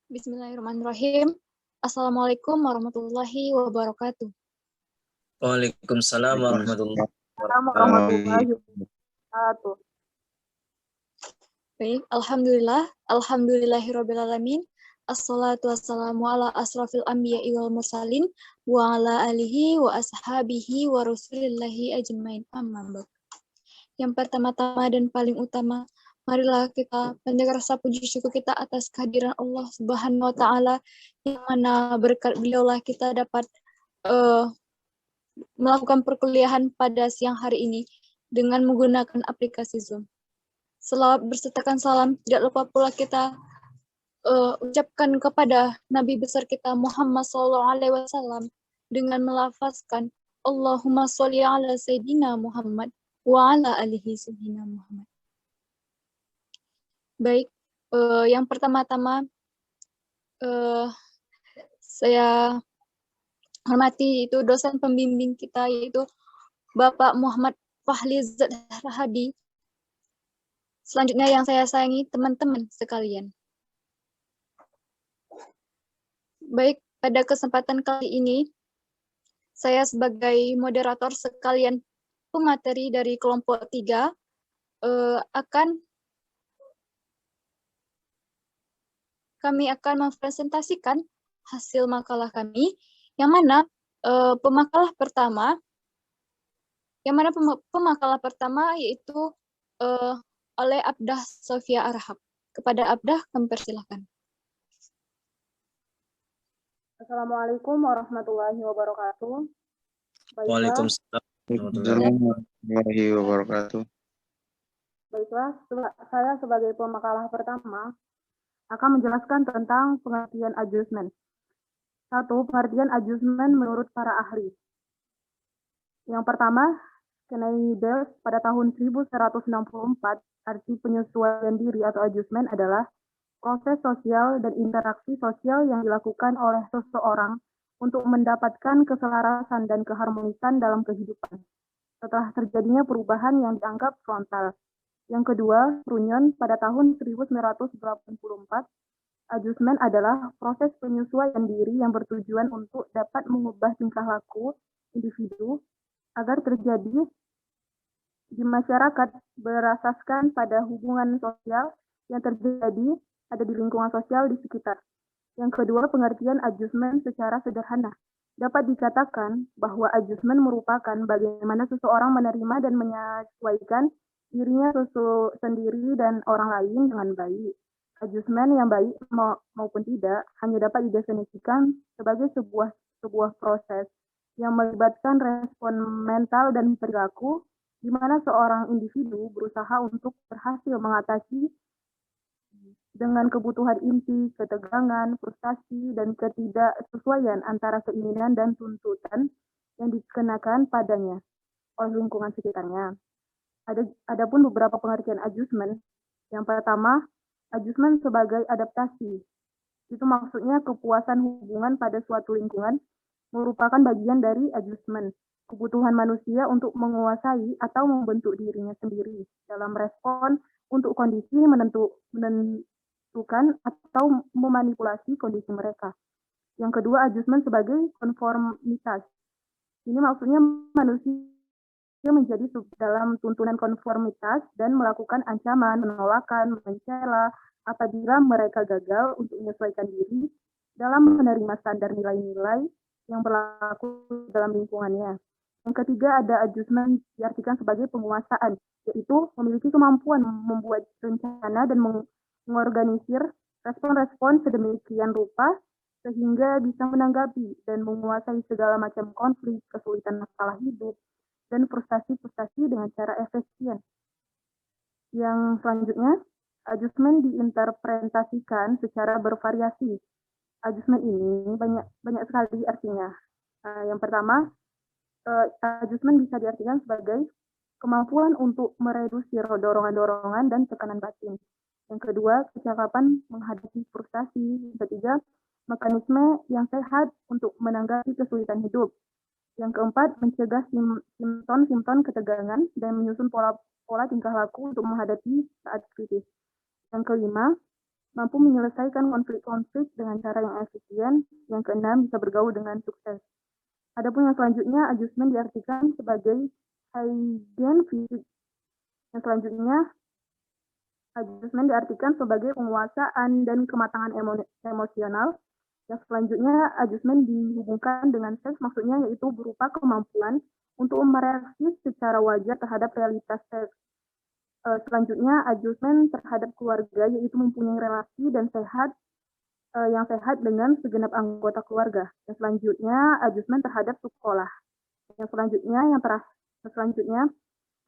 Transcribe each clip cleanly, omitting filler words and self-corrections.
Bismillahirrahmanirrahim. Assalamualaikum warahmatullahi wabarakatuh. Waalaikumsalam warahmatullahi warahmatullahi wabarakatuh. wabarakatuh. Baik, alhamdulillahirrabbilalamin. Assalatu wassalamu ala asrafil anbiya'i wal mursalin wa ala alihi wa ashabihi wa rasulillahi ajmain. Amma ba'd. Yang pertama-tama dan paling utama, marilah kita panjatkan rasa puji syukur kita atas kehadiran Allah Subhanahu wa taala, yang mana berkat beliaulah kita dapat melakukan perkuliahan pada siang hari ini dengan menggunakan aplikasi Zoom. Selawat bersertakan salam tidak lupa pula kita ucapkan kepada Nabi besar kita Muhammad SAW dengan melafazkan Allahumma sholli ala Sayyidina Muhammad wa ala alihi Sayyidina Muhammad. Baik, yang pertama-tama saya hormati itu dosen pembimbing kita, yaitu Bapak Muhammad Fahli Zat Rahadi. Selanjutnya yang saya sayangi teman-teman sekalian. Baik, pada kesempatan kali ini, saya sebagai moderator sekalian pemateri dari kelompok 3 kami akan mempresentasikan hasil makalah kami, yang mana pemakalah pertama yaitu oleh Abdah Sofia Arhab. Kepada Abdah kami persilahkan. Assalamualaikum warahmatullahi wabarakatuh. Waalaikumsalam warahmatullahi wabarakatuh. Baiklah, saya sebagai pemakalah pertama akan menjelaskan tentang pengertian adjustment. 1. Pengertian adjustment menurut para ahli. Yang pertama, Schneider pada tahun 1164, arti penyesuaian diri atau adjustment adalah proses sosial dan interaksi sosial yang dilakukan oleh seseorang untuk mendapatkan keselarasan dan keharmonisan dalam kehidupan setelah terjadinya perubahan yang dianggap frontal. Yang kedua, Runyon pada tahun 1984, adjustment adalah proses penyesuaian diri yang bertujuan untuk dapat mengubah tingkah laku individu agar terjadi di masyarakat berasaskan pada hubungan sosial yang terjadi ada di lingkungan sosial di sekitar. Yang kedua, pengertian adjustment secara sederhana. Dapat dikatakan bahwa adjustment merupakan bagaimana seseorang menerima dan menyesuaikan dirinya sendiri dan orang lain dengan baik. Adjustment yang baik maupun tidak hanya dapat didefinisikan sebagai sebuah proses yang melibatkan respon mental dan perilaku di mana seorang individu berusaha untuk berhasil mengatasi dengan kebutuhan inti, ketegangan, frustasi, dan ketidaksesuaian antara keinginan dan tuntutan yang dikenakan padanya oleh lingkungan sekitarnya. Adapun beberapa pengertian adjustment. Yang pertama, adjustment sebagai adaptasi. Itu maksudnya kepuasan hubungan pada suatu lingkungan merupakan bagian dari adjustment. Kebutuhan manusia untuk menguasai atau membentuk dirinya sendiri dalam respon untuk kondisi menentukan atau memanipulasi kondisi mereka. Yang kedua, adjustment sebagai konformitas. Ini maksudnya manusia menjadi dalam tuntunan konformitas dan melakukan ancaman, penolakan, mencela apabila mereka gagal untuk menyesuaikan diri dalam menerima standar nilai-nilai yang berlaku dalam lingkungannya. Yang ketiga, ada adjustment diartikan sebagai penguasaan, yaitu memiliki kemampuan membuat rencana dan mengorganisir respon-respon sedemikian rupa sehingga bisa menanggapi dan menguasai segala macam konflik, kesulitan masalah hidup, dan frustasi-frustasi dengan cara efisien. Yang selanjutnya, adjustment diinterpretasikan secara bervariasi. Adjustment ini banyak sekali artinya. Yang pertama, adjustment bisa diartikan sebagai kemampuan untuk mereduksi dorongan-dorongan dan tekanan batin. Yang kedua, kecakapan menghadapi frustasi. Yang ketiga, mekanisme yang sehat untuk menanggapi kesulitan hidup. Yang keempat, mencegah simptom-simptom ketegangan dan menyusun pola tingkah laku untuk menghadapi saat kritis. Yang kelima, mampu menyelesaikan konflik-konflik dengan cara yang efisien. Yang keenam, bisa bergaul dengan sukses. Adapun yang selanjutnya, adjustment diartikan sebagai hygiene fisik. Yang selanjutnya, adjustment diartikan sebagai penguasaan dan kematangan emosional. Yang selanjutnya, adjustment dihubungkan dengan seks, maksudnya yaitu berupa kemampuan untuk mereaksi secara wajar terhadap realitas seks. Selanjutnya, adjustment terhadap keluarga, yaitu mempunyai relasi dan yang sehat dengan segenap anggota keluarga. Yang selanjutnya, adjustment terhadap sekolah. Yang selanjutnya,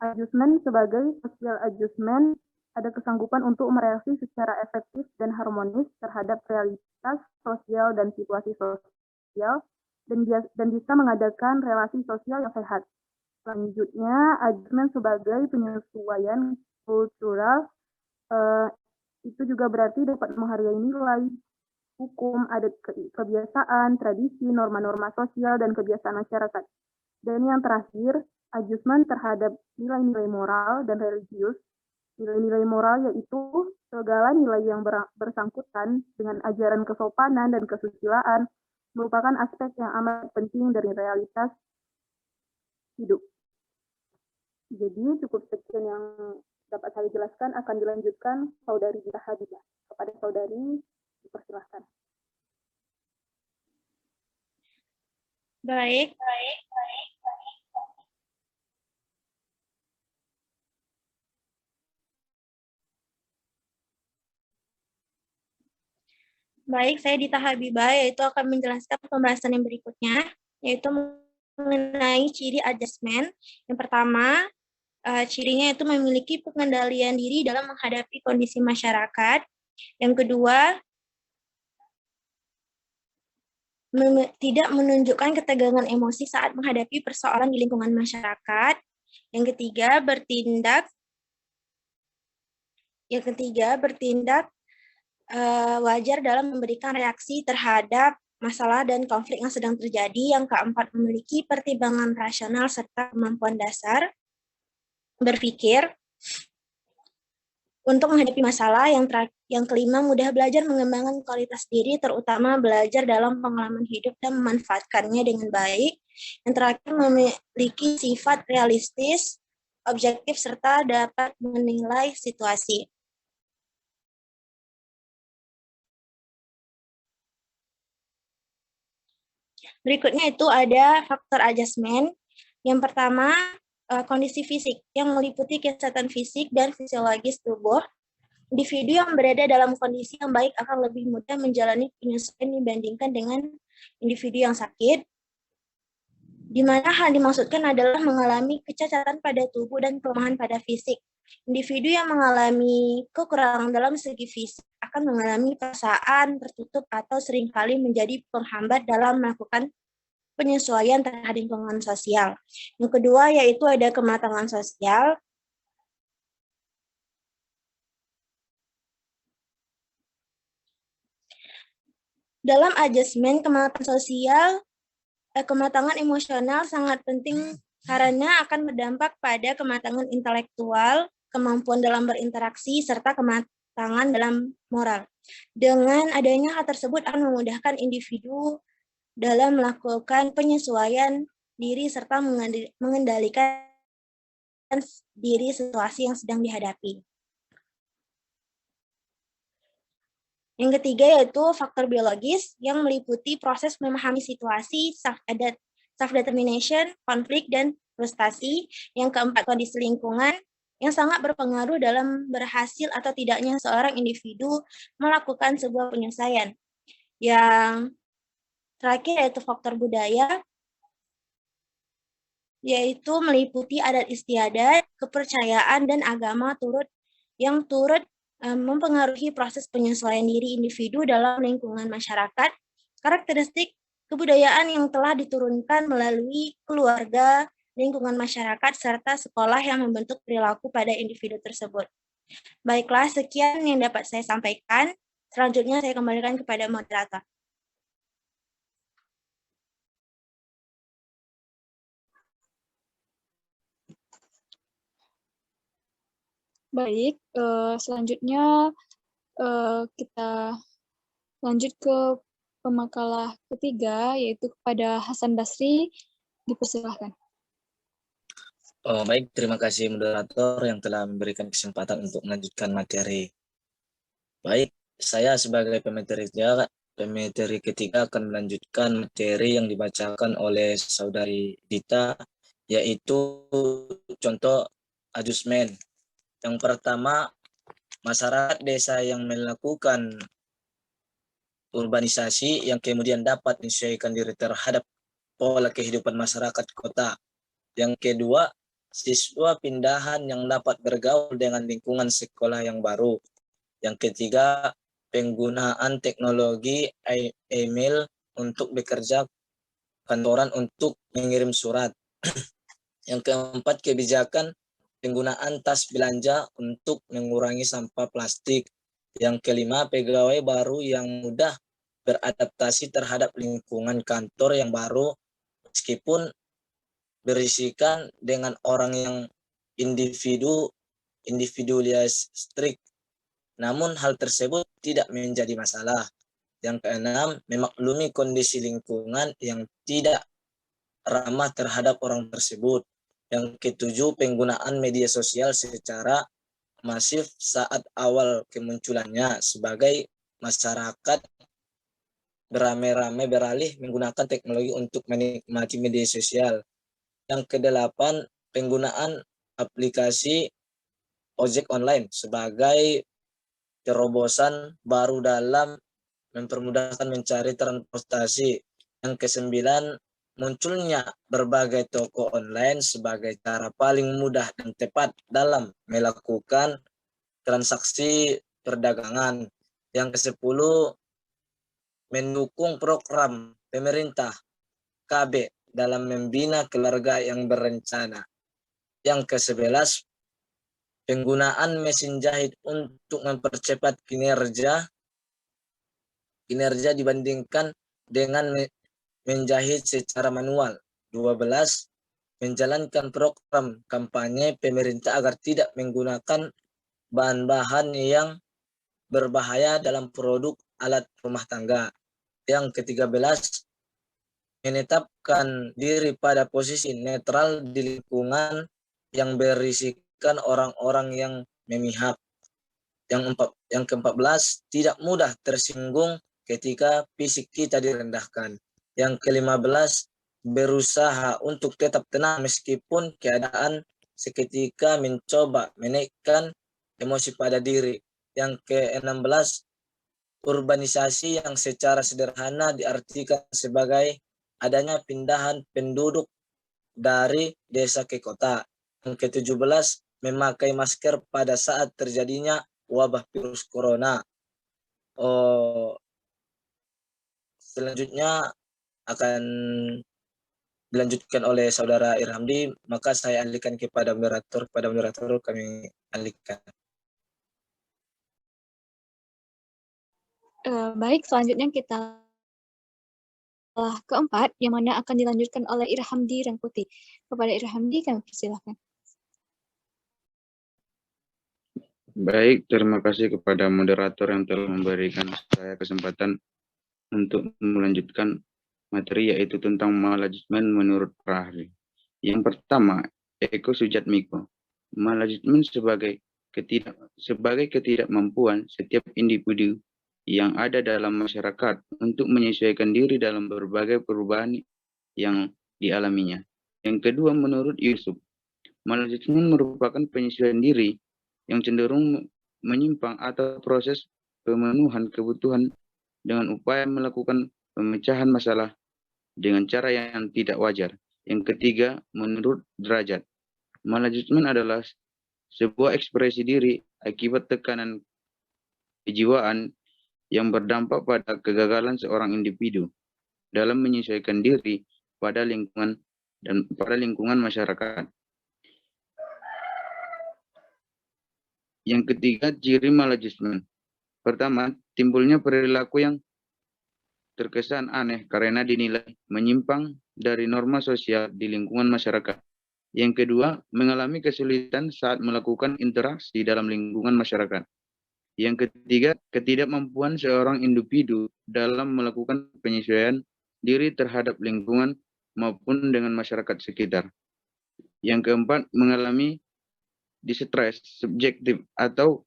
adjustment sebagai social adjustment, ada kesanggupan untuk mereaksi secara efektif dan harmonis terhadap realitas sosial dan situasi sosial, dan bisa mengadakan relasi sosial yang sehat. Selanjutnya, adjustment sebagai penyesuaian kultural, itu juga berarti dapat menghargai nilai, hukum, adat, kebiasaan, tradisi, norma-norma sosial, dan kebiasaan masyarakat. Dan yang terakhir, adjustment terhadap nilai-nilai moral dan religius. Nilai-nilai moral yaitu segala nilai yang bersangkutan dengan ajaran kesopanan dan kesusilaan merupakan aspek yang amat penting dari realitas hidup. Jadi cukup sekian yang dapat saya jelaskan, akan dilanjutkan Saudari Dita Habibah. Kepada Saudari, dipersilahkan. Baik. Baik, saya Dita Habibah, yaitu akan menjelaskan pembahasan yang berikutnya, yaitu mengenai ciri adjustment. Yang pertama, cirinya itu memiliki pengendalian diri dalam menghadapi kondisi masyarakat. Yang kedua, tidak menunjukkan ketegangan emosi saat menghadapi persoalan di lingkungan masyarakat. Yang ketiga, bertindak wajar dalam memberikan reaksi terhadap masalah dan konflik yang sedang terjadi. Yang keempat, memiliki pertimbangan rasional serta kemampuan dasar berpikir untuk menghadapi masalah. Yang kelima, mudah belajar mengembangkan kualitas diri, terutama belajar dalam pengalaman hidup dan memanfaatkannya dengan baik. Yang terakhir, memiliki sifat realistis, objektif, serta dapat menilai situasi. Berikutnya itu ada faktor adjustment. Yang pertama, kondisi fisik yang meliputi kesehatan fisik dan fisiologis tubuh. Individu yang berada dalam kondisi yang baik akan lebih mudah menjalani penyesuaian dibandingkan dengan individu yang sakit, di mana hal dimaksudkan adalah mengalami kecacatan pada tubuh dan kelemahan pada fisik. Individu yang mengalami kekurangan dalam segi fisik akan mengalami perasaan tertutup atau seringkali menjadi penghambat dalam melakukan penyesuaian terhadap lingkungan sosial. Yang kedua yaitu ada kematangan sosial. Dalam adjustment kematangan emosional sangat penting karena akan berdampak pada kematangan intelektual, kemampuan dalam berinteraksi, serta kematangan dalam moral. Dengan adanya hal tersebut akan memudahkan individu dalam melakukan penyesuaian diri serta mengendalikan diri situasi yang sedang dihadapi. Yang ketiga yaitu faktor biologis yang meliputi proses memahami situasi, self-determination, konflik, dan frustasi. Yang keempat, kondisi lingkungan yang sangat berpengaruh dalam berhasil atau tidaknya seorang individu melakukan sebuah penyelesaian. Yang terakhir yaitu faktor budaya, yaitu meliputi adat istiadat, kepercayaan, dan agama yang turut mempengaruhi proses penyesuaian diri individu dalam lingkungan masyarakat. Karakteristik kebudayaan yang telah diturunkan melalui keluarga, lingkungan masyarakat, serta sekolah yang membentuk perilaku pada individu tersebut. Baiklah, sekian yang dapat saya sampaikan. Selanjutnya saya kembalikan kepada moderator. Baik, selanjutnya kita lanjut ke pemakalah ketiga, yaitu kepada Hasan Basri. Dipersilahkan. Oh, baik, terima kasih moderator yang telah memberikan kesempatan untuk melanjutkan materi. Baik, saya sebagai pemateri ketiga akan melanjutkan materi yang dibacakan oleh saudari Dita, yaitu contoh adjustment. Yang pertama, masyarakat desa yang melakukan urbanisasi yang kemudian dapat menyesuaikan diri terhadap pola kehidupan masyarakat kota. Yang kedua, siswa pindahan yang dapat bergaul dengan lingkungan sekolah yang baru. Yang ketiga, penggunaan teknologi email untuk bekerja kantoran untuk mengirim surat. Yang keempat, kebijakan penggunaan tas belanja untuk mengurangi sampah plastik. Yang kelima, pegawai baru yang mudah beradaptasi terhadap lingkungan kantor yang baru meskipun berisikan dengan orang yang individualistik. Namun hal tersebut tidak menjadi masalah. Yang keenam, memaklumi kondisi lingkungan yang tidak ramah terhadap orang tersebut. Yang ketujuh, penggunaan media sosial secara masif saat awal kemunculannya sebagai masyarakat beramai-ramai beralih menggunakan teknologi untuk menikmati media sosial. Yang kedelapan, penggunaan aplikasi ojek online sebagai terobosan baru dalam mempermudahkan mencari transportasi. Yang kesembilan, munculnya berbagai toko online sebagai cara paling mudah dan tepat dalam melakukan transaksi perdagangan. Yang kesepuluh, mendukung program pemerintah KB dalam membina keluarga yang berencana. Yang ke-11, penggunaan mesin jahit untuk mempercepat kinerja dibandingkan dengan menjahit secara manual. 12, menjalankan program kampanye pemerintah agar tidak menggunakan bahan-bahan yang berbahaya dalam produk alat rumah tangga. Yang ke-13, menetapkan diri pada posisi netral di lingkungan yang berisikan orang-orang yang memihak. Yang ke-14, tidak mudah tersinggung ketika fisik kita direndahkan. Yang ke-15, berusaha untuk tetap tenang meskipun keadaan seketika mencoba menaikkan emosi pada diri. Yang ke-16, urbanisasi yang secara sederhana diartikan sebagai adanya pindahan penduduk dari desa ke kota. Yang ke-17, memakai masker pada saat terjadinya wabah virus corona. Selanjutnya akan dilanjutkan oleh saudara Irhamdi, maka saya alihkan kepada moderator. Kami alihkan. Baik, selanjutnya kita keempat, yang mana akan dilanjutkan oleh Irhamdi Rangkuti. Kepada Irhamdi, kami persilahkan. Baik, terima kasih kepada moderator yang telah memberikan saya kesempatan untuk melanjutkan materi, yaitu tentang maladjustment menurut para ahli. Yang pertama, Eko Sujatmiko. Maladjustment sebagai ketidakmampuan setiap individu yang ada dalam masyarakat untuk menyesuaikan diri dalam berbagai perubahan yang dialaminya. Yang kedua, menurut Yusuf, maladjustment merupakan penyesuaian diri yang cenderung menyimpang atau proses pemenuhan kebutuhan dengan upaya melakukan pemecahan masalah dengan cara yang tidak wajar. Yang ketiga, menurut Derajat, maladjustment adalah sebuah ekspresi diri akibat tekanan kejiwaan yang berdampak pada kegagalan seorang individu dalam menyesuaikan diri pada lingkungan masyarakat. Yang ketiga, ciri maladjustment. Pertama, timbulnya perilaku yang terkesan aneh karena dinilai menyimpang dari norma sosial di lingkungan masyarakat. Yang kedua, mengalami kesulitan saat melakukan interaksi dalam lingkungan masyarakat. Yang ketiga, ketidakmampuan seorang individu dalam melakukan penyesuaian diri terhadap lingkungan maupun dengan masyarakat sekitar. Yang keempat, mengalami distress subjektif atau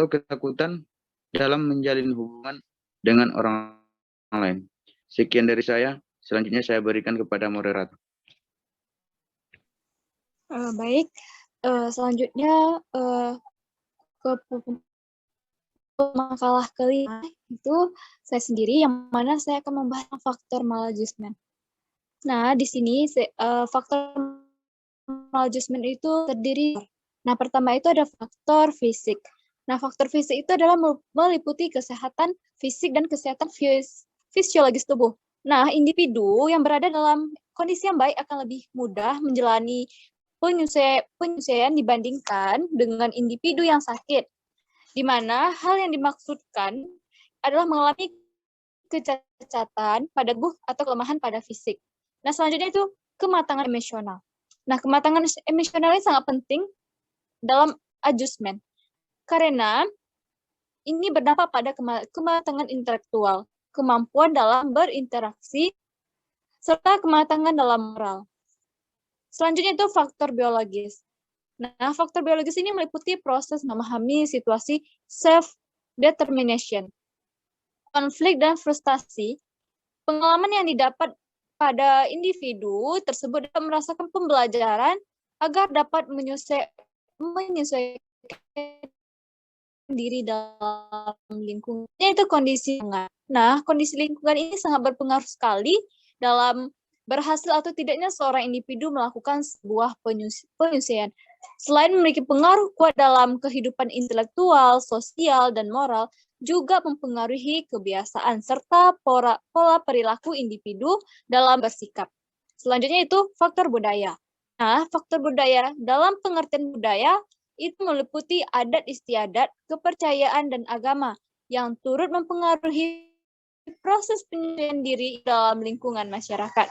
ketakutan dalam menjalin hubungan dengan orang lain. Sekian dari saya. Selanjutnya saya berikan kepada moderator. Baik, selanjutnya ke makalah kelima itu saya sendiri, yang mana saya akan membahas faktor maladjustment. Nah, di sini faktor maladjustment itu terdiri. Nah, pertama itu ada faktor fisik. Nah, faktor fisik itu adalah meliputi kesehatan fisik dan kesehatan fisiologis tubuh. Nah, individu yang berada dalam kondisi yang baik akan lebih mudah menjalani penyesuaian dibandingkan dengan individu yang sakit, di mana hal yang dimaksudkan adalah mengalami kecacatan pada tubuh atau kelemahan pada fisik. Nah, selanjutnya itu kematangan emosional. Nah, kematangan emosional ini sangat penting dalam adjustment, karena ini berdampak pada kematangan intelektual, kemampuan dalam berinteraksi, serta kematangan dalam moral. Selanjutnya itu faktor biologis. Nah, faktor biologis ini meliputi proses memahami situasi self-determination, konflik dan frustasi. Pengalaman yang didapat pada individu tersebut dapat merasakan pembelajaran agar dapat menyesuaikan diri dalam lingkungan. Itu kondisi lingkungan. Nah, kondisi lingkungan ini sangat berpengaruh sekali dalam berhasil atau tidaknya seorang individu melakukan sebuah penyesuaian. Selain memiliki pengaruh kuat dalam kehidupan intelektual, sosial, dan moral, juga mempengaruhi kebiasaan serta pola perilaku individu dalam bersikap. Selanjutnya itu faktor budaya. Nah, faktor budaya dalam pengertian budaya itu meliputi adat istiadat, kepercayaan, dan agama yang turut mempengaruhi proses penyesuaian diri dalam lingkungan masyarakat.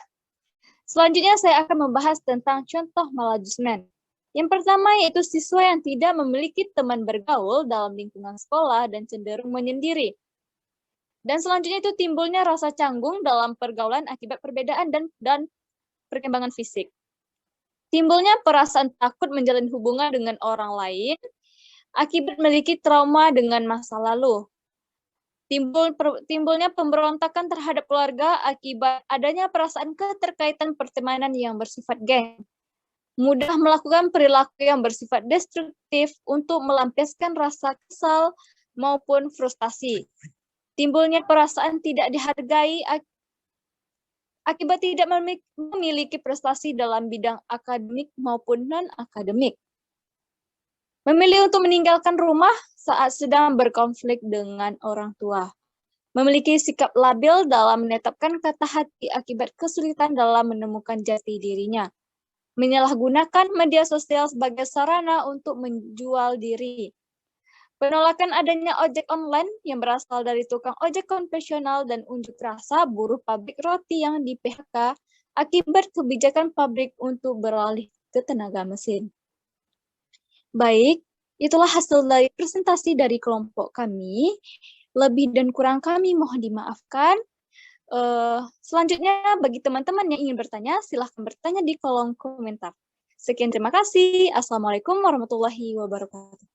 Selanjutnya saya akan membahas tentang contoh maladjustment. Yang pertama yaitu siswa yang tidak memiliki teman bergaul dalam lingkungan sekolah dan cenderung menyendiri. Dan selanjutnya itu timbulnya rasa canggung dalam pergaulan akibat perbedaan dan perkembangan fisik. Timbulnya perasaan takut menjalin hubungan dengan orang lain akibat memiliki trauma dengan masa lalu. Timbulnya pemberontakan terhadap keluarga akibat adanya perasaan keterkaitan pertemanan yang bersifat geng. Mudah melakukan perilaku yang bersifat destruktif untuk melampiaskan rasa kesal maupun frustasi. Timbulnya perasaan tidak dihargai akibat tidak memiliki prestasi dalam bidang akademik maupun non-akademik. Memilih untuk meninggalkan rumah saat sedang berkonflik dengan orang tua. Memiliki sikap labil dalam menetapkan kata hati akibat kesulitan dalam menemukan jati dirinya. Menyalahgunakan media sosial sebagai sarana untuk menjual diri. Penolakan adanya ojek online yang berasal dari tukang ojek konvensional dan unjuk rasa buruh pabrik roti yang di PHK akibat kebijakan pabrik untuk beralih ke tenaga mesin. Baik, itulah hasil dari presentasi dari kelompok kami. Lebih dan kurang kami mohon dimaafkan. Selanjutnya, bagi teman-teman yang ingin bertanya, silahkan bertanya di kolom komentar. Sekian, terima kasih. Assalamualaikum warahmatullahi wabarakatuh.